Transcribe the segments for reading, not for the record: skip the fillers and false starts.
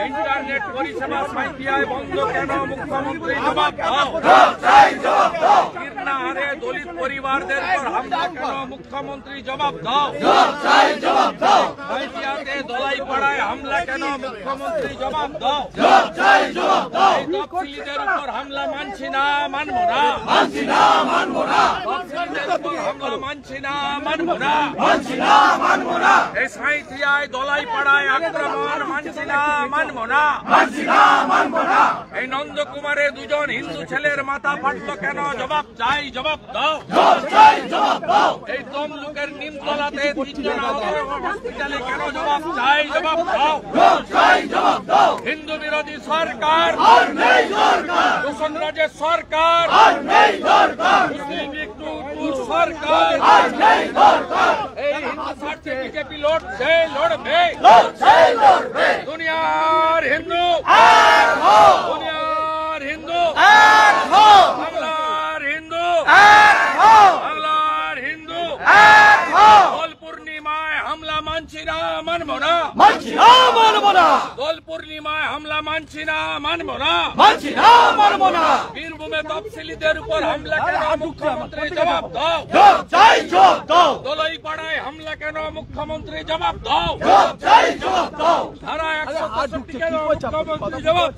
Internet পরিষেবা সাঁইথিয়ায় বন্ধ কেন? মুখ্যমন্ত্রী জবাব দাও। কীর্ণাহারে দলিত পরিবারদের উপর হামলা কেন? মুখ্যমন্ত্রী জবাব দাও। সাঁইথিয়াতে দলাইপাড়ায় হামলা কেন? মুখ্যমন্ত্রী জবাব দাও। তফসিলিদের উপর হামলা মানছি না, মানব না। তফসিলিদের উপর হামলা মানছি না, মানব না। এই সাঁইথিয়ায় দলাইপাড়ায় আক্রমণ মানছি না, মানব না। এই নন্দকুমারে দুজন হিন্দু ছেলের মাথা ফাটলো কেন? জবাব চাই, জবাব দাও। এই তমলুকের নিমতলাতে তিনজন হসপিটালে কেন? জবাব চাই, জবাব দাও। হিন্দু বিরোধী সরকার, দূষণ রাজ্যের সরকার, মুসলিম লীগ সরকার, এই হিন্দু স্বার্থে বিজেপি লড়ছে, লড়বে। দুনিয়ার হিন্দু, দুনিয়ার হিন্দু, বাংলার হিন্দু, বাংলার হিন্দু। দোল পূর্ণিমায় হামলা মানছি না, মানব না। দোল পূর্ণিমায় হামলা মানছি না, মানব না। বীরভূমে তফসিলিদের উপর হামলা কেন? মুখ্যমন্ত্রী জবাব দাও। দলাইপাড়ায় হামলা কেন? মুখ্যমন্ত্রী জবাব দাও। ধারা 165 কেন? মুখ্যমন্ত্রী জবাব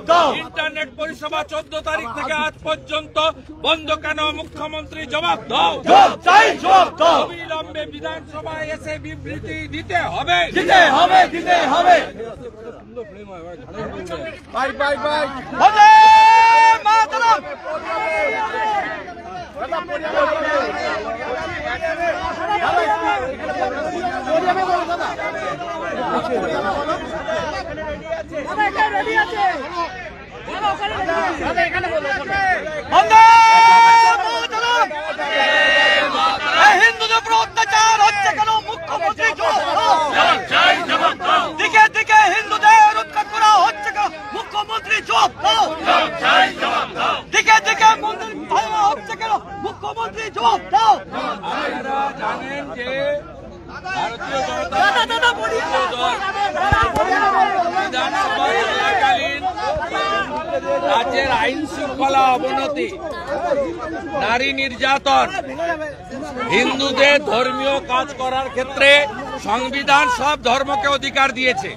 দাও। ইন্টারনেট পরিষেবা 14 তারিখ থেকে আজ পর্যন্ত বন্ধ কেন? মুখ্যমন্ত্রী জবাব দাও। অবিলম্বে বিধানসভায় এসে বিবৃতি দিতে হবে। বন্দে মাতরম। হিন্দুদের উপর অত্যাচার হচ্ছে কেন? মুখ্যমন্ত্রী জবাব দাও। দিকে দিকে হিন্দুদের উৎখাত করা হচ্ছে কেন? মুখ্যমন্ত্রী জবাব দাও। দিকে দিকে মন্দির ভাঙা হচ্ছে কেন? মুখ্যমন্ত্রী জবাব দাও। আপনারা জানেন যে ভারতীয় জনতা পার্টি বিধানসভা চলাকালীন রাজ্যের আইন শৃঙ্খলা অবনতি, নারী নির্যাতন, হিন্দুদের ধর্মীয় কাজ করার ক্ষেত্রে সংবিধান সব ধর্মকে অধিকার দিয়েছে।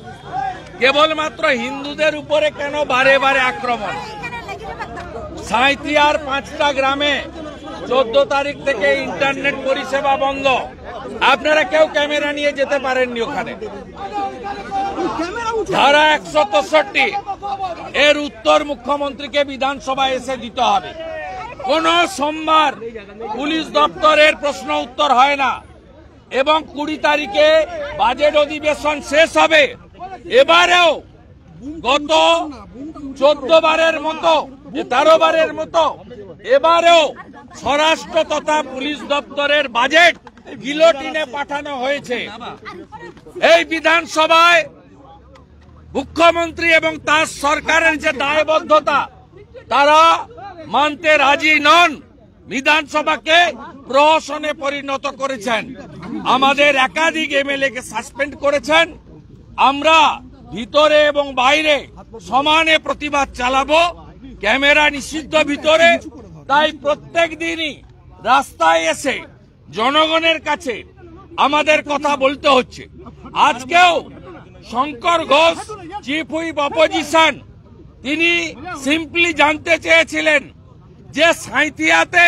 কেবলমাত্র হিন্দুদের উপরে কেন বারে বারে আক্রমণ? সাঁইথিয়ার 5টা গ্রামে 14 তারিখ থেকে ইন্টারনেট পরিষেবা বন্ধ। আপনারা কেউ ক্যামেরা নিয়ে যেতে পারেননি ওখানে। ধারা 163 এর উত্তর মুখ্যমন্ত্রীকে বিধানসভায় এসে দিতে হবে। কোন সোমবার পুলিশ দপ্তরের প্রশ্ন উত্তর হয় না এবং 20 তারিখে বাজেট অধিবেশন শেষ হবে। এবারেও গত 14 বারের মতো, 13 বারের মতো এবারেও স্বরাষ্ট্র তথা পুলিশ দপ্তরের বাজেট গিলোটিনে পাঠানো হয়েছে। এই বিধানসভায় মুখ্যমন্ত্রী এবং তার সরকারের যে দায়বদ্ধতা তারা মানতে রাজি নন। বিধানসভাকে প্রহসনে পরিণত করেছেন। আমাদের একাধিক এমএলএ কে সাসপেন্ড করেছেন। আমরা ভিতরে এবং বাইরে সমানে প্রতিবাদ চালাবো। ক্যামেরা নিষিদ্ধ ভিতরে, তাই প্রত্যেক দিনই রাস্তায় এসে জনগণের কাছে আমাদের কথা বলতে হচ্ছে। আজকেও Shankar Ghosh, chief whip opposition, তিনি সিম্পলি জানতে চেয়েছিলেন যে সাঁইথিয়াতে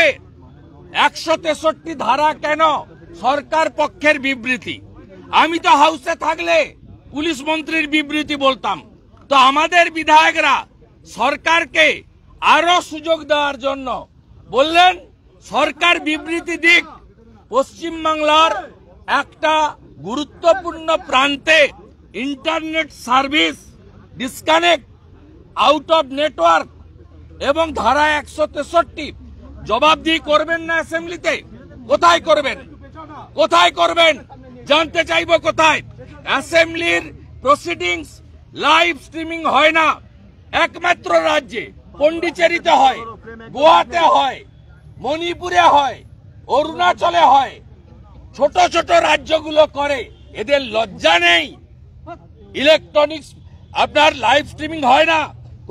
163 ধারা কেন? সরকার পক্ষের বিবৃতি। আমি তো হাউসে থাকলে পুলিশ মন্ত্রীর বিবৃতি বলতাম। তো আমাদের বিধায়করা সরকারকে আরো সুযোগ দেওয়ার জন্য বললেন সরকার বিবৃতি দিক। পশ্চিমবাংলার একটা গুরুত্বপূর্ণ প্রান্তে internet service disconnect, out of network এবং ধারা 163 জবাবদিহি করবেন না অ্যাসেম্বলিতে? কোথায় করবেন? কোথায় করবেন? জানতে চাইব কোথায়। অ্যাসেম্বলির প্রসিডিংস লাইভ স্ট্রিমিং হয় না। একমাত্র রাজ্যে পন্ডিচেরিতে হয়, গোয়াতে হয়, মণিপুরে হয়, অরুণাচলে হয়। ছোট ছোট রাজ্যগুলো করে। এদের লজ্জা নেই? ইলেকট্রনিক্স আপনার লাইভ স্ট্রিমিং হয় না।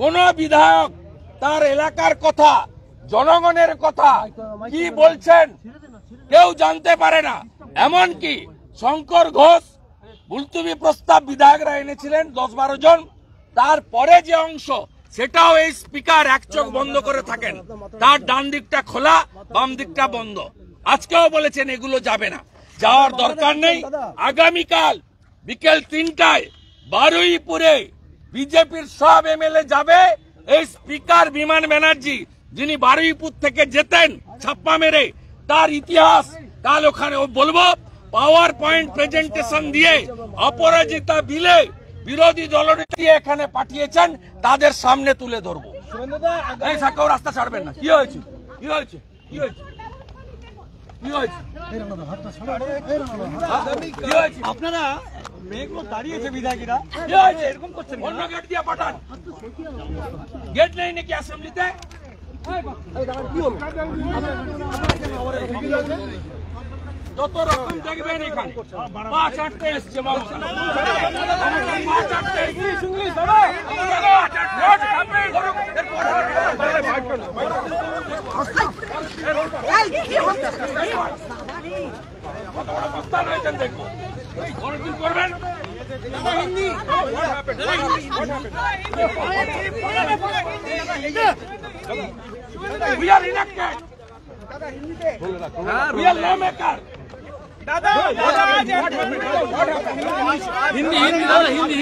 কোন বিধায়ক তার এলাকার কথা, জনগণের কথা কি বলছেন কেউ জানতে পারে না। এমনকি শঙ্কর ঘোষ মুলতবি প্রস্তাব বিধায়করা এনেছিলেন 10-12 জন, তারপরে যে অংশ সেটাও এই স্পিকার এক চোখ বন্ধ করে থাকেন, তার ডান দিকটা খোলা, বাম দিকটা বন্ধ। আজকেও বলেছেন এগুলো যাবে না, যাওয়ার দরকার নেই। আগামীকাল বিকেল 3টায় বারুইপুরে বিজেপির সব এমএলএ যাবে। এই স্পিকার বিমান ব্যানার্জি যিনি বারুইপুর থেকে যেতেন ছাপ্পা মেরে, তার ইতিহাস কাল ওখানে বলবো। পাওয়ার পয়েন্ট প্রেজেন্টেশন দিয়ে অপরাজিতা বিলে বিরোধী দলনেত্রী এখানে পাঠিয়েছেন, তাদের সামনে তুলে ধরবো। এই সাকেও রাস্তা ছাড়বেন না। কি হয়েছে? কি হয়েছে? কি হয়েছে? কি হয়েছে? কি হয়েছে? আপনারা মেয়েগুলো দাঁড়িয়েছে বিধায়করা, কি হয়েছে? এরকম করছেন, অন্য গেট দিয়ে পাঠান। গেট নেই নাকি অ্যাসেম্বলিতে? যত রকম দেখবেন এখানে 5-8টে এসছে বাবা, 5-8টে দেখবো অনেকদিন করবেন। We are elected. We are lawmaker. Hindi দাদা, হিন্দি